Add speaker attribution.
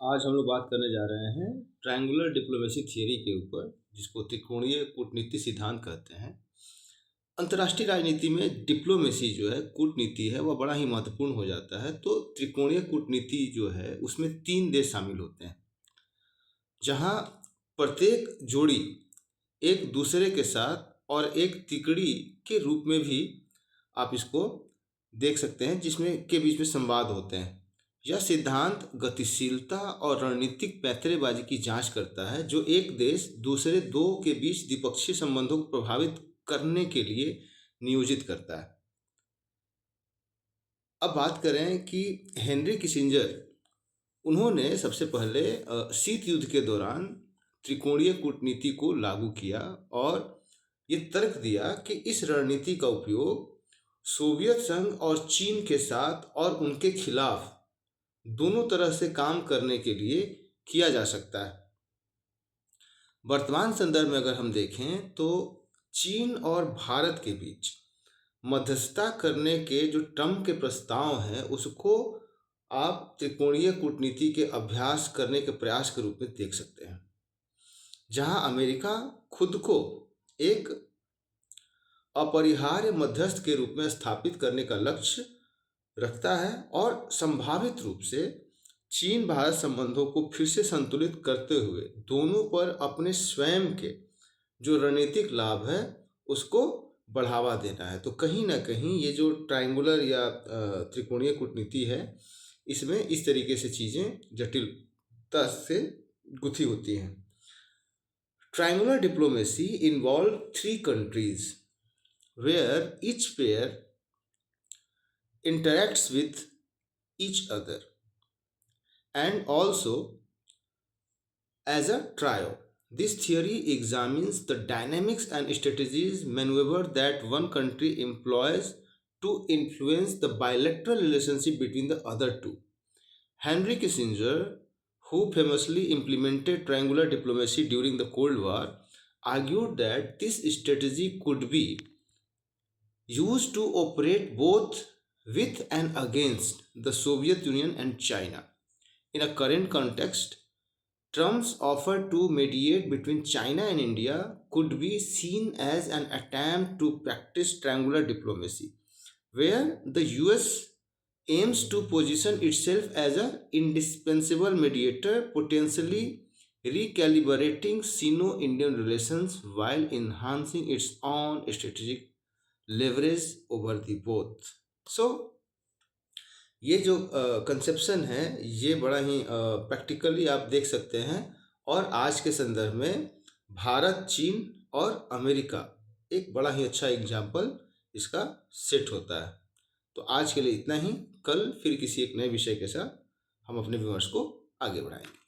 Speaker 1: आज हम लोग बात करने जा रहे हैं ट्रायंगुलर डिप्लोमेसी थियरी के ऊपर, जिसको त्रिकोणीय कूटनीति सिद्धांत कहते हैं। अंतर्राष्ट्रीय राजनीति में डिप्लोमेसी जो है, कूटनीति है, वह बड़ा ही महत्वपूर्ण हो जाता है। तो त्रिकोणीय कूटनीति जो है उसमें 3 देश शामिल होते हैं, जहां प्रत्येक जोड़ी एक दूसरे के साथ और एक तिकड़ी के रूप में भी आप इसको देख सकते हैं, जिसमें के बीच में संवाद होते हैं। यह सिद्धांत गतिशीलता और रणनीतिक पैंतरेबाजी की जांच करता है, जो एक देश दूसरे दो के बीच द्विपक्षीय संबंधों को प्रभावित करने के लिए नियोजित करता है। अब बात करें कि हेनरी किसिंजर, उन्होंने सबसे पहले शीत युद्ध के दौरान त्रिकोणीय कूटनीति को लागू किया और ये तर्क दिया कि इस रणनीति का उपयोग सोवियत संघ और चीन के साथ और उनके खिलाफ दोनों तरह से काम करने के लिए किया जा सकता है। वर्तमान संदर्भ में अगर हम देखें तो चीन और भारत के बीच मध्यस्थता करने के जो ट्रम्प के प्रस्ताव हैं, उसको आप त्रिकोणीय कूटनीति के अभ्यास करने के प्रयास के रूप में देख सकते हैं, जहां अमेरिका खुद को एक अपरिहार्य मध्यस्थ के रूप में स्थापित करने का लक्ष्य रखता है और संभावित रूप से चीन भारत संबंधों को फिर से संतुलित करते हुए दोनों पर अपने स्वयं के जो रणनीतिक लाभ है उसको बढ़ावा देना है। तो कहीं ना कहीं ये जो ट्रायंगुलर या त्रिकोणीय कूटनीति है, इसमें इस तरीके से चीज़ें जटिलता से गुथी होती हैं। Triangular diplomacy involve 3 countries where each pair interacts with each other and also as a trio. This theory examines the dynamics and strategies maneuver that one country employs to influence the bilateral relationship between the other two. Henry Kissinger, who famously implemented triangular diplomacy during the Cold War, argued that this strategy could be used to operate both with and against the Soviet Union and China. In a current context, Trump's offer to mediate between China and India could be seen as an attempt to practice triangular diplomacy, where the US aims to position itself as an indispensable mediator, potentially recalibrating Sino-Indian relations while enhancing its own strategic leverage over the both. So, ये जो conception है ये बड़ा ही practically आप देख सकते हैं, और आज के संदर्भ में भारत, चीन और अमेरिका एक बड़ा ही अच्छा एग्जाम्पल इसका सेट होता है। तो आज के लिए इतना ही। कल फिर किसी एक नए विषय के साथ हम अपने विमर्श को आगे बढ़ाएंगे।